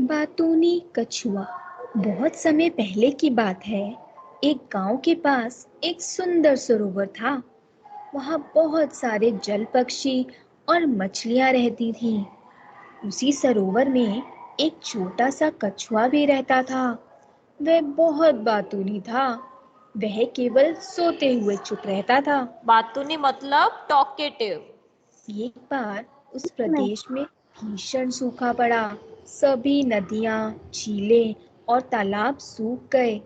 बातूनी कछुआ। बहुत समय पहले की बात है। एक गांव के पास एक सुंदर सरोवर था। वहां बहुत सारे जल पक्षी और मछलियां रहती थीं। उसी सरोवर में एक छोटा सा कछुआ भी रहता था। वह बहुत बातूनी था। वह केवल सोते हुए चुप रहता था। बातूनी मतलब टॉकेटिव। एक बार उस प्रदेश में भीषण सूखा पड़ा। सभी नदियां, झीलें और तालाब सूख गए,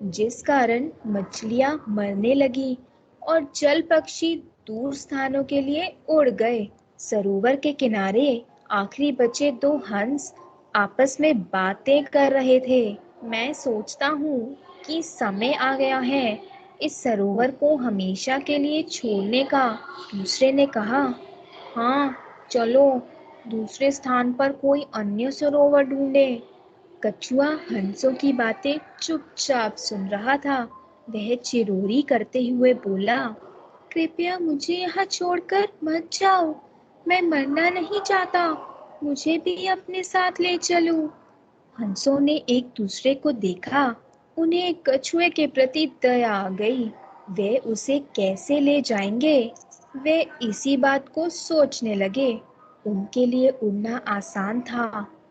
जिस कारण मछलियां मरने लगी और जल पक्षी दूर स्थानों के लिए उड़ गए। सरोवर के किनारे आखिरी बचे दो हंस आपस में बातें कर रहे थे। मैं सोचता हूँ कि समय आ गया है इस सरोवर को हमेशा के लिए छोड़ने का। दूसरे ने कहा, हाँ, चलो दूसरे स्थान पर कोई अन्य सरोवर ढूंढे। कछुआ हंसों की बातें चुपचाप सुन रहा था। वह चिरोरी करते हुए बोला, कृपया मुझे यहाँ छोड़कर मत जाओ। मैं मरना नहीं चाहता। मुझे भी अपने साथ ले चलो। हंसों ने एक दूसरे को देखा। उन्हें कछुए के प्रति दया आ गई। वे उसे कैसे ले जाएंगे? वे इसी बात को सोचने लगे। उनके लिए उड़ना आसान था,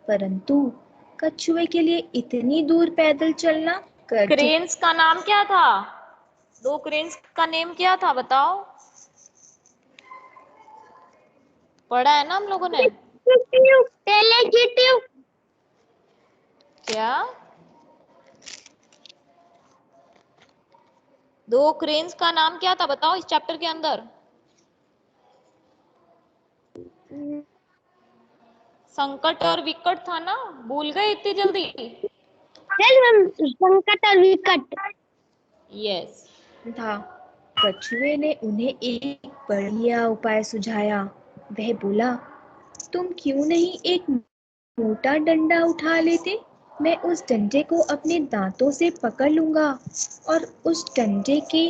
परंतु कछुए के लिए इतनी दूर पैदल चलना कठिन। क्रेन्स का नाम क्या था? दो क्रेन्स का नेम क्या था बताओ? पढ़ा है ना हम लोगों ने? क्या? दो क्रेन्स का नाम क्या था बताओ इस चैप्टर के अंदर? संकट और विकट था ना? भूल गए इतनी जल्दी? संकट और विकट। यस। था। कछुए ने उन्हें एक बढ़िया उपाय सुझाया। वह बोला, तुम क्यों नहीं एक मोटा डंडा उठा लेते? मैं उस डंडे को अपने दांतों से पकड़ लूंगा और उस डंडे के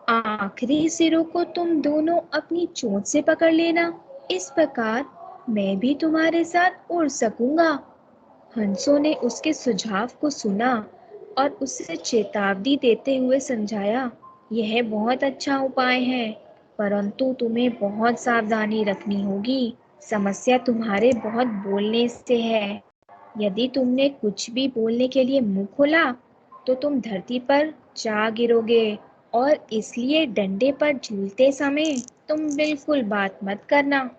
आखिरी सिरों को तुम दोनों अपनी चोंच से पकड़ लेना। इस प्रकार मैं भी तुम्हारे साथ उड़ सकूंगा। हंसों ने उसके सुझाव को सुना और उसे चेतावनी देते हुए समझाया, यह बहुत अच्छा उपाय है, परंतु तुम्हें बहुत सावधानी रखनी होगी। समस्या तुम्हारे बहुत बोलने से है। यदि तुमने कुछ भी बोलने के लिए मुंह खोला तो तुम धरती पर जा गिरोगे, और इसलिए डंडे पर झूलते समय तुम बिल्कुल बात मत करना।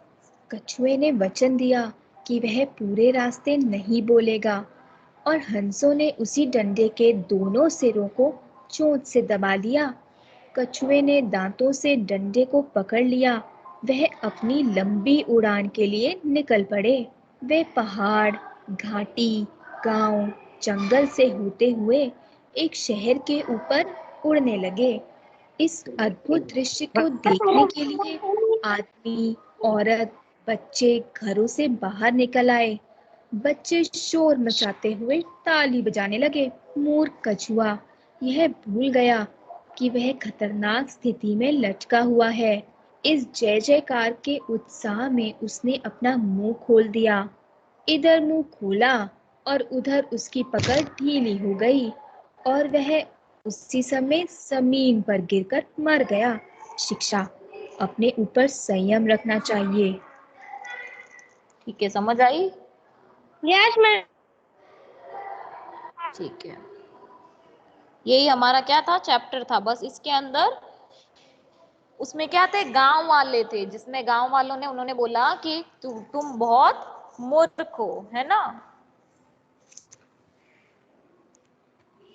कछुए ने वचन दिया कि वह पूरे रास्ते नहीं बोलेगा, और हंसों ने उसी डंडे के दोनों सिरों को चोंच से दबा लिया। कछुए ने दांतों से डंडे को पकड़ लिया। वह अपनी लंबी उड़ान के लिए निकल पड़े। वे पहाड़, घाटी, गांव, जंगल से होते हुए एक शहर के ऊपर उड़ने लगे। इस अद्भुत दृश्य को देखने के लिए आदमी, औरत, बच्चे घरों से बाहर निकल आए। बच्चे शोर मचाते हुए ताली बजाने लगे। मूर्ख कछुआ यह भूल गया कि वह खतरनाक स्थिति में लटका हुआ है। इस जय जयकार के उत्साह में उसने अपना मुंह खोल दिया। इधर मुंह खोला और उधर उसकी पकड़ ढीली हो गई और वह उसी समय जमीन पर गिरकर मर गया। शिक्षा, अपने ऊपर संयम रखना चाहिए। ठीक है, समझ आई? Yes ma'am. ठीक है, यही हमारा क्या था, चैप्टर था। बस इसके अंदर उसमें क्या थे, गांव वाले थे, जिसमें गांव वालों ने उन्होंने बोला कि तुम बहुत मूर्ख हो, है ना?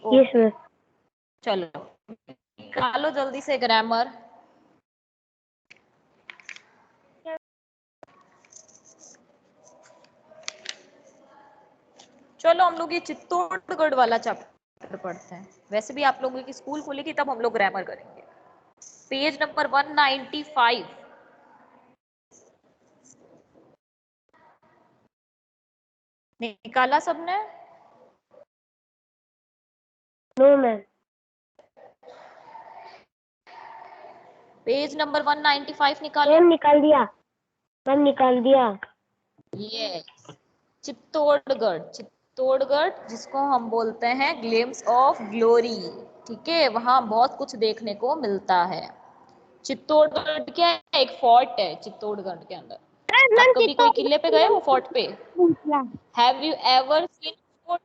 Yes ma'am. चलो निकालो जल्दी से ग्रामर। चलो हम लोग ये चित्तौड़गढ़ वाला चैप्टर पढ़ते हैं। वैसे भी आप लोगों की स्कूल खुलेगी तब हम लोग ग्रामर करेंगे। Page number 195। निकाला सबने? No ma'am. पेज नंबर 195 निकालो। मैम निकाल दिया। मैम निकाल दिया। ये चित्तौड़गढ़, चित्तौड़गढ़ जिसको हम बोलते हैं ग्लिम्स ऑफ ग्लोरी, ठीक है, वहां बहुत कुछ देखने को मिलता है। चित्तौड़गढ़ क्या है? एक फोर्ट है चित्तौड़गढ़ के अंदर। आप मैम कभी कोई किले पे गए हो, फोर्ट पे? भूतिया। Have you ever seen fort?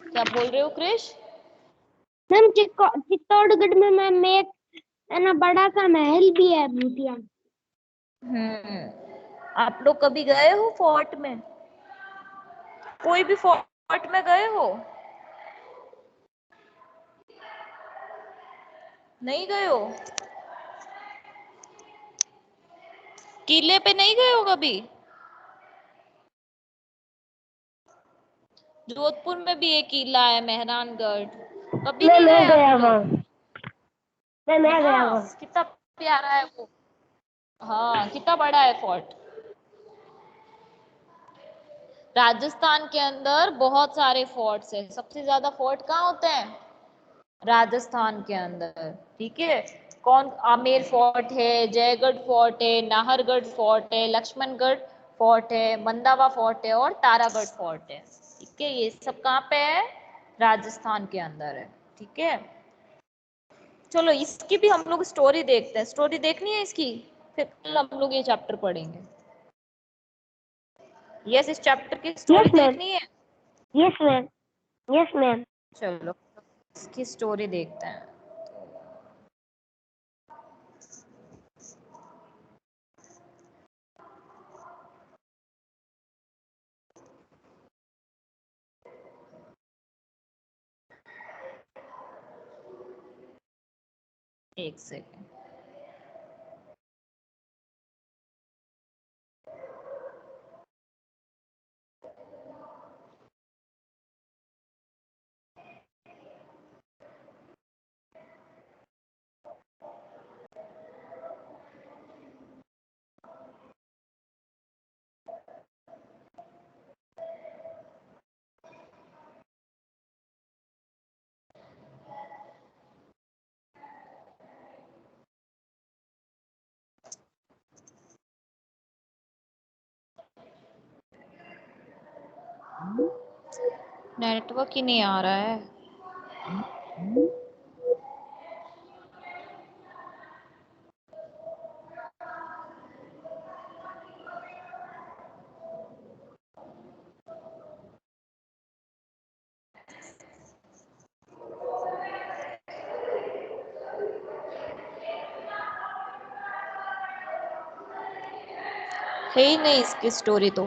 क्या बोल रहे हो क्रिश? मैम चित्तौड़गढ़ में मैम एक है ना बड़ा सा महल भी है भूतिया। आप लोग कभी गए हो फोर्ट में? कोई भी फोर्ट में गए हो? नहीं गए हो? किले पे नहीं गए हो कभी? जोधपुर में भी एक किला है मेहरानगढ़, कभी नहीं मैं गए आप गया लोग? वहाँ। मैं गया हाँ, वहाँ। कितना प्यारा है वो। हाँ, कितना बड़ा है फोर्ट। राजस्थान के अंदर बहुत सारे फोर्ट्स हैं। सबसे ज्यादा फोर्ट कहाँ होते हैं? राजस्थान के अंदर, ठीक है। कौन? आमेर फोर्ट है, जयगढ़ फोर्ट है, नाहरगढ़ फोर्ट है, लक्ष्मणगढ़ फोर्ट है, मंदावा फोर्ट है और तारागढ़ फोर्ट है, ठीक है। ये सब कहाँ पे है? राजस्थान के अंदर है, ठीक है। चलो इसकी भी हम लोग स्टोरी देखते हैं। स्टोरी देखनी है इसकी, फिर कल हम लोग ये चैप्टर पढ़ेंगे। यस, इस चैप्टर की स्टोरी यस मैम। देखनी है। Yes ma'am. Yes ma'am. चलो इसकी स्टोरी देखते हैं। एक सेकेंड। नेटवर्क ही नहीं आ रहा है। है ही नहीं इसकी स्टोरी तो।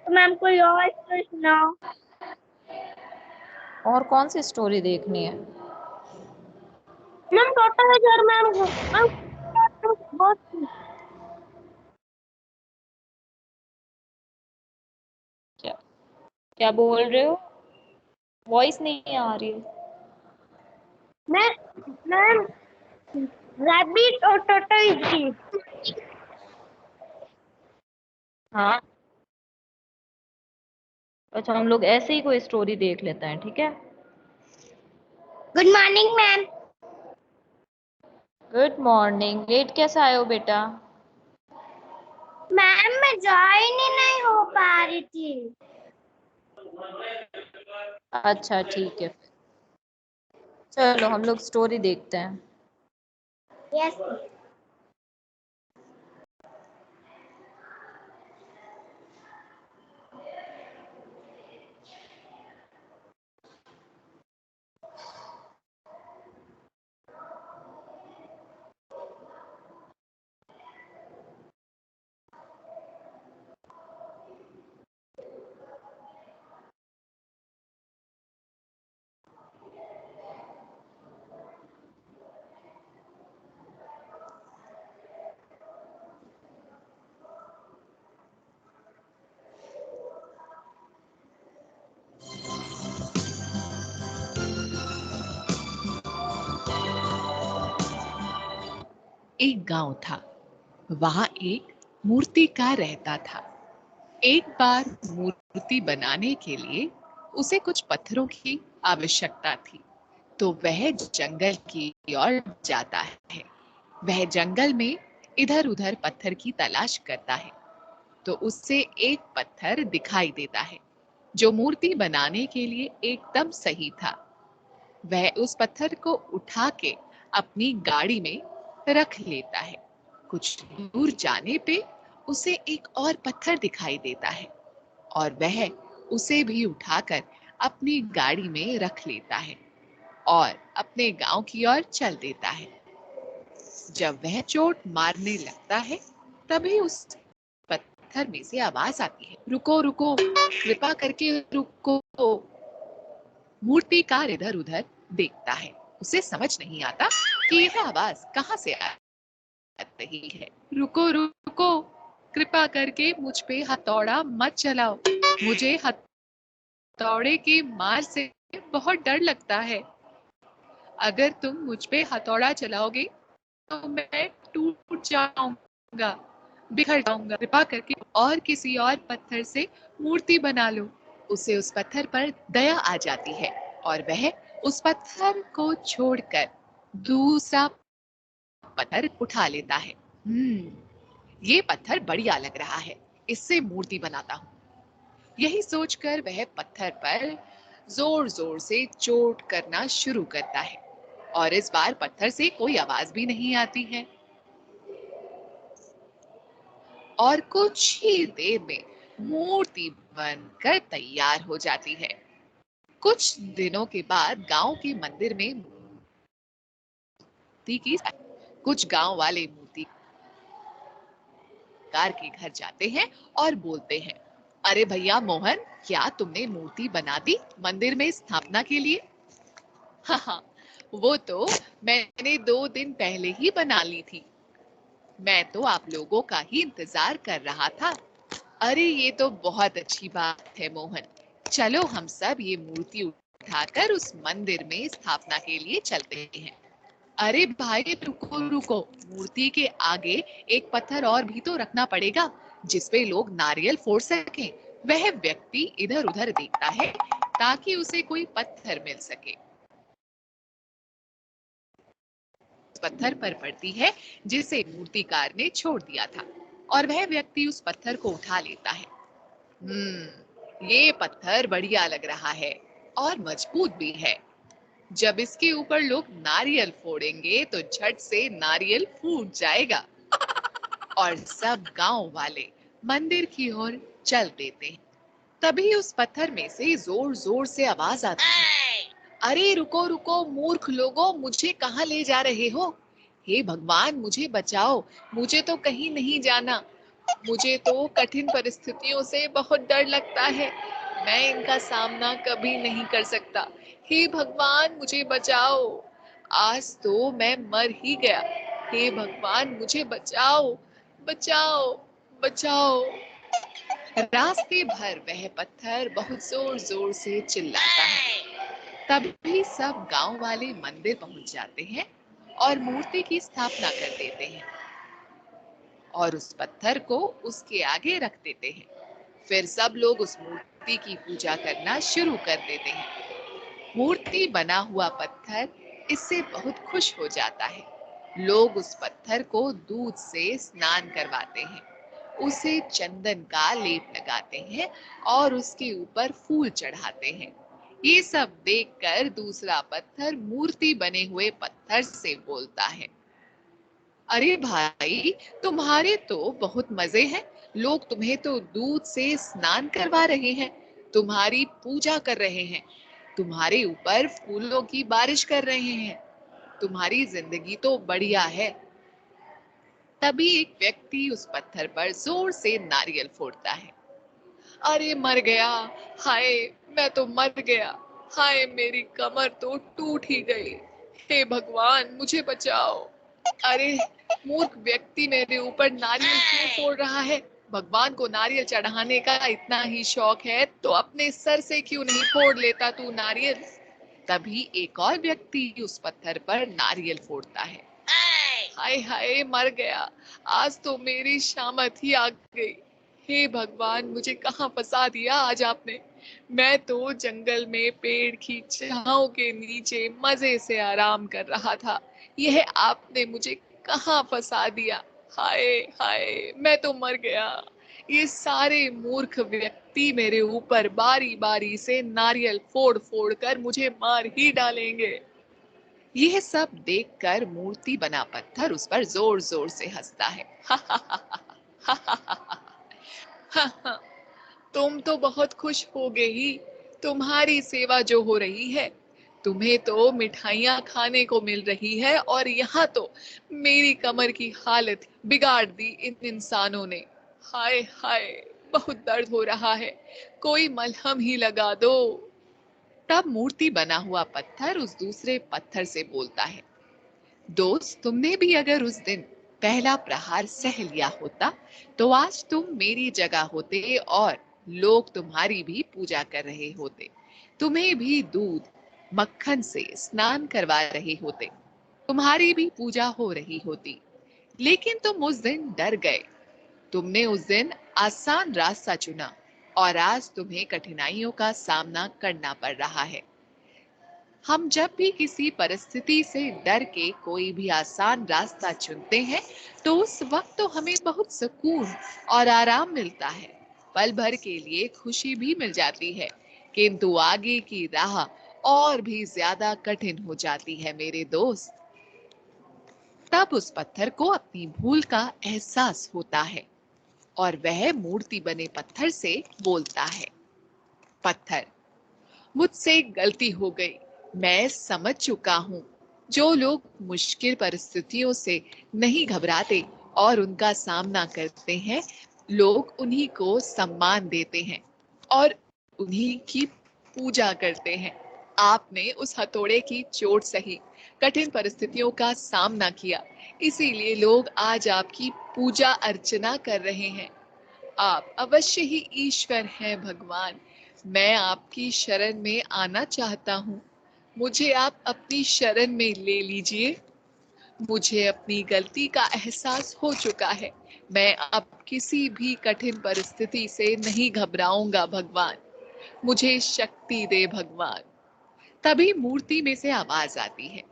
तो मैम कोई और स्टोरी सुनाओ। और कौन सी स्टोरी देखनी है? मैम टोटल है घर मैम मैम बहुत। क्या क्या बोल रहे हो? वॉइस नहीं आ रही है। मैम रैबिट और टोटल की। हाँ, अच्छा, हम लोग ऐसे ही कोई स्टोरी देख लेते हैं, ठीक है। Good morning ma'am. Good morning. Late कैसे आए हो बेटा? मैम मैं ज्वाइन ही नहीं हो पा रही थी। अच्छा ठीक है, चलो हम लोग स्टोरी देखते हैं। यस। एक गांव था। वहां एक मूर्तिकार रहता था। एक बार मूर्ति बनाने के लिए उसे कुछ पत्थरों की आवश्यकता थी, तो वह जंगल की ओर जाता है। वह जंगल में इधर उधर पत्थर की तलाश करता है। तो उससे एक पत्थर दिखाई देता है जो मूर्ति बनाने के लिए एकदम सही था। वह उस पत्थर को उठा के अपनी गाड़ी में रख लेता है। कुछ दूर जाने पे उसे एक और पत्थर दिखाई देता है और वह उसे भी उठाकर अपनी गाड़ी में रख लेता है और अपने गांव की ओर चल देता है। जब वह चोट मारने लगता है तभी उस पत्थर में से आवाज आती है, रुको रुको, कृपा करके रुको। मूर्तिकार इधर उधर देखता है। उसे समझ नहीं आता कि यह आवाज कहाँ से आ रही है। रुको रुको, कृपा करके मुझ पे हथौड़ा मत चलाओ, मुझे हथौड़े की मार से बहुत डर लगता है। अगर तुम मुझ पे हथौड़ा चलाओगे तो मैं टूट जाऊंगा, बिखर जाऊंगा। कृपा करके और किसी और पत्थर से मूर्ति बना लो। उसे उस पत्थर पर दया आ जाती है और वह उस पत्थर को छोड़कर दूसरा पत्थर उठा लेता है। ये पत्थर बढ़िया लग रहा है, इससे मूर्ति बनाता हूँ। यही सोचकर वह पत्थर पर जोर जोर से चोट करना शुरू करता है और इस बार पत्थर से कोई आवाज भी नहीं आती है और कुछ ही देर में मूर्ति बनकर तैयार हो जाती है। कुछ दिनों के बाद गांव के मंदिर में मूर्ति की कुछ गांव वाले मूर्तिकार के घर जाते हैं और बोलते हैं, अरे भैया मोहन, क्या तुमने मूर्ति बना दी मंदिर में स्थापना के लिए? हाँ, वो तो मैंने 2 दिन पहले ही बना ली थी। मैं तो आप लोगों का ही इंतजार कर रहा था। अरे ये तो बहुत अच्छी बात है मोहन, चलो हम सब ये मूर्ति उठाकर उस मंदिर में स्थापना के लिए चलते हैं। अरे भाई रुको रुको, मूर्ति के आगे एक पत्थर और भी तो रखना पड़ेगा जिसपे लोग नारियल फोड़ सकें। वह व्यक्ति इधर उधर देखता है ताकि उसे कोई पत्थर मिल सके। पत्थर पर पड़ती है जिसे मूर्तिकार ने छोड़ दिया था और वह व्यक्ति उस पत्थर को उठा लेता है। ये पत्थर बढ़िया लग रहा है और मजबूत भी है। जब इसके ऊपर लोग नारियल फोड़ेंगे तो झट से नारियल फूट जाएगा। और सब गांव वाले मंदिर की ओर चल देते हैं। तभी उस पत्थर में से जोर जोर से आवाज आती है, अरे रुको रुको मूर्ख लोगों, मुझे कहाँ ले जा रहे हो? हे भगवान मुझे बचाओ, मुझे तो कहीं नहीं जाना। मुझे तो कठिन परिस्थितियों से बहुत डर लगता है, मैं इनका सामना कभी नहीं कर सकता। हे भगवान मुझे बचाओ, आज तो मैं मर ही गया। हे भगवान मुझे बचाओ, बचाओ, बचाओ। रास्ते भर वह पत्थर बहुत जोर जोर से चिल्लाता है। तभी सब गांव वाले मंदिर पहुंच जाते हैं और मूर्ति की स्थापना कर देते हैं और उस पत्थर को उसके आगे रख देते हैं। फिर सब लोग उस मूर्ति की पूजा करना शुरू कर देते हैं। मूर्ति बना हुआ पत्थर इससे बहुत खुश हो जाता है। लोग उस पत्थर को दूध से स्नान करवाते हैं, उसे चंदन का लेप लगाते हैं और उसके ऊपर फूल चढ़ाते हैं। ये सब देखकर दूसरा पत्थर मूर्ति बने हुए पत्थर से बोलता है, अरे भाई तुम्हारे तो बहुत मजे हैं, लोग तुम्हें तो दूध से स्नान करवा रहे हैं, तुम्हारी पूजा कर रहे हैं, तुम्हारे ऊपर फूलों की बारिश कर रहे हैं, तुम्हारी जिंदगी तो बढ़िया है। तभी एक व्यक्ति उस पत्थर पर जोर से नारियल फोड़ता है। अरे मर गया, हाय मैं तो मर गया, हाय मेरी कमर तो टूट ही गई, हे भगवान मुझे बचाओ। अरे मूर्ख व्यक्ति मेरे ऊपर नारियल क्यों फोड़ रहा है? भगवान को नारियल चढ़ाने का इतना ही शौक है तो अपने सर से क्यों नहीं फोड़ लेता तू नारियल? तभी एक और व्यक्ति उस पत्थर पर नारियल फोड़ता है। हाय हाय मर गया, आज तो मेरी शामत ही आ गई। हे भगवान मुझे कहाँ फंसा दिया आज आपने? मैं तो जंगल में पेड़ की छांव के नीचे मजे से आराम कर रहा था, यह आपने मुझे कहाँ फंसा दिया? हाय हाय मैं तो मर गया, ये सारे मूर्ख व्यक्ति मेरे ऊपर बारी बारी से नारियल फोड़ फोड़ कर मुझे मार ही डालेंगे। यह सब देखकर मूर्ति बना पत्थर उस पर जोर जोर से हंसता है। तुम तो बहुत खुश होगे ही, तुम्हारी सेवा जो हो रही है, तुम्हें तो मिठाइयाँ खाने को मिल रही है और यहाँ तो मेरी कमर की हालत बिगाड़ दी इन इंसानों ने। हाय हाय, बहुत दर्द हो रहा है, कोई मलहम ही लगा दो। तब मूर्ति बना हुआ पत्थर उस दूसरे पत्थर से बोलता है, दोस्त, तुमने भी अगर उस दिन पहला प्रहार सह लिया होता तो आज तुम मेरी जगह होते और लोग तुम्हारी भी पूजा कर रहे होते, तुम्हें भी दूध मक्खन से स्नान करवा रहे होते, तुम्हारी भी पूजा हो रही होती। लेकिन तुम उस दिन डर गए, तुमने उस दिन आसान रास्ता चुना और आज तुम्हें कठिनाइयों का सामना करना पड़ रहा है। हम जब भी किसी परिस्थिति से डर के कोई भी आसान रास्ता चुनते हैं तो उस वक्त तो हमें बहुत सुकून और आराम मिलता है, पल भर के लिए खुशी भी मिल जाती है, किंतु आगे की राह और भी ज्यादा कठिन हो जाती है मेरे दोस्त। तब उस पत्थर को अपनी भूल का एहसास होता है और वह मूर्ति बने पत्थर से बोलता है, पत्थर, मुझसे गलती हो गई, मैं समझ चुका हूँ। जो लोग मुश्किल परिस्थितियों से नहीं घबराते और उनका सामना करते हैं, लोग उन्हीं को सम्मान देते हैं और उन्हीं की पूजा करते हैं। आपने उस हथौड़े की चोट सही, कठिन परिस्थितियों का सामना किया, इसीलिए लोग आज आपकी पूजा अर्चना कर रहे हैं। आप अवश्य ही ईश्वर हैं भगवान। मैं आपकी शरण में आना चाहता हूँ, मुझे आप अपनी शरण में ले लीजिए। मुझे अपनी गलती का एहसास हो चुका है, मैं अब किसी भी कठिन परिस्थिति से नहीं घबराऊंगा भगवान, मुझे शक्ति दे भगवान। तभी मूर्ति में से आवाज आती है,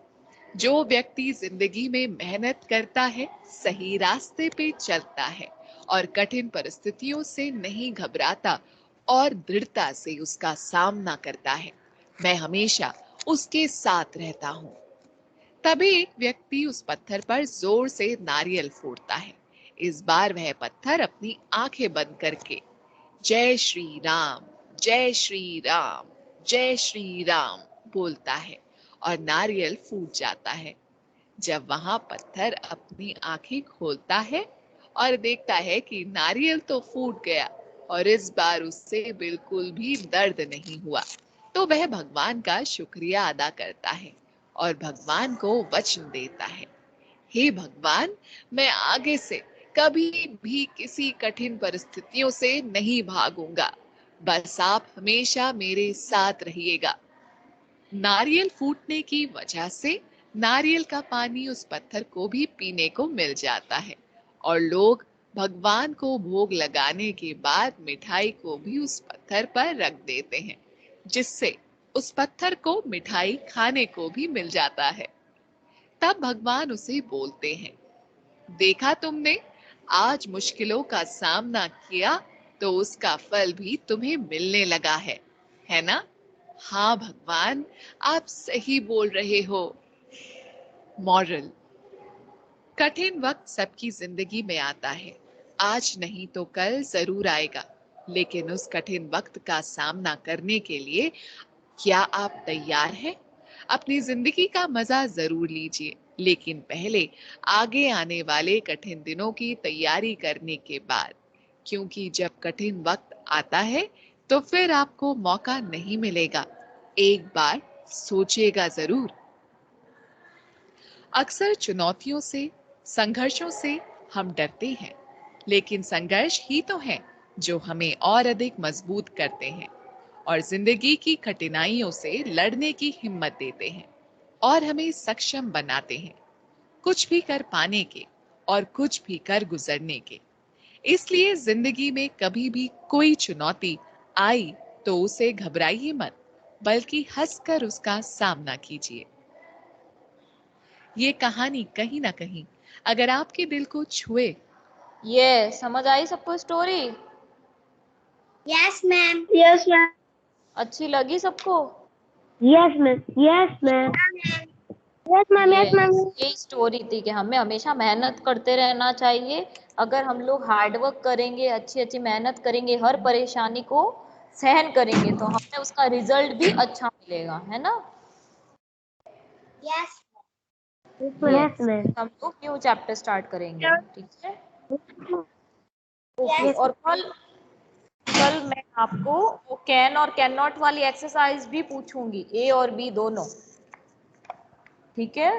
जो व्यक्ति जिंदगी में मेहनत करता है, सही रास्ते पे चलता है और कठिन परिस्थितियों से नहीं घबराता और दृढ़ता से उसका सामना करता है, मैं हमेशा उसके साथ रहता हूँ। तभी एक व्यक्ति उस पत्थर पर जोर से नारियल फोड़ता है। इस बार वह पत्थर अपनी आंखें बंद करके जय श्री राम, जय श्री राम, जय श्री राम बोलता है और नारियल फूट जाता है। जब वहां पत्थर अपनी आंखें खोलता है और देखता है कि नारियल तो फूट गया और इस बार उससे बिल्कुल भी दर्द नहीं हुआ, तो वह भगवान का शुक्रिया अदा करता है और भगवान को वचन देता है, हे भगवान, मैं आगे से कभी भी किसी कठिन परिस्थितियों से नहीं भागूंगा, बस आप हमेशा मेरे साथ रहिएगा। नारियल फूटने की वजह से नारियल का पानी उस पत्थर को भी पीने को मिल जाता है और लोग भगवान को भोग लगाने के बाद मिठाई को भी उस पत्थर पर रख देते हैं, जिससे उस पत्थर को मिठाई खाने को भी मिल जाता है। तब भगवान उसे बोलते हैं, देखा तुमने, आज मुश्किलों का सामना किया तो उसका फल भी तुम्हें मिलने लगा है ना? हाँ भगवान, आप सही बोल रहे हो। मॉरल, कठिन वक्त सबकी जिंदगी में आता है, आज नहीं तो कल जरूर आएगा, लेकिन उस कठिन वक्त का सामना करने के लिए क्या आप तैयार हैं? अपनी जिंदगी का मजा जरूर लीजिए, लेकिन पहले आगे आने वाले कठिन दिनों की तैयारी करने के बाद, क्योंकि जब कठिन वक्त आता है तो फिर आपको मौका नहीं मिलेगा। एक बार सोचिएगा जरूर। अक्सर चुनौतियों से, संघर्षों से हम डरते हैं, लेकिन संघर्ष ही तो है जो हमें और अधिक मजबूत करते हैं और जिंदगी की कठिनाइयों से लड़ने की हिम्मत देते हैं और हमें सक्षम बनाते हैं, कुछ भी कर पाने के और कुछ भी कर गुजरने के। इसलिए जिंदगी में कभी भी कोई चुनौती आई तो उसे घबराइए मत, बल्कि हंसकर उसका सामना कीजिए। ये कहानी कहीं ना कहीं अगर आपके दिल को छुए। ये समझ आई सबको story? Yes ma'am. Yes ma'am. अच्छी लगी सबको? Yes ma'am. Yes ma'am. Yes ma'am. Yes ma'am. यही स्टोरी थी कि हमें हमेशा मेहनत करते रहना चाहिए। अगर हम लोग हार्ड वर्क करेंगे, अच्छी अच्छी मेहनत करेंगे, हर परेशानी को सहन करेंगे तो हमें उसका रिजल्ट भी अच्छा मिलेगा, है ना? Yes yes. मैम। हम लोग न्यू चैप्टर स्टार्ट करेंगे, ठीक है? ओके। और कल कल मैं आपको वो कैन और कैन नॉट वाली एक्सरसाइज भी पूछूंगी, ए और बी दोनों, ठीक है?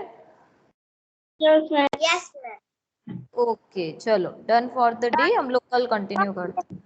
Yes ma'am. Yes ma'am. Okay, चलो डन फॉर द डे। हम लोग कल कंटिन्यू करते हैं।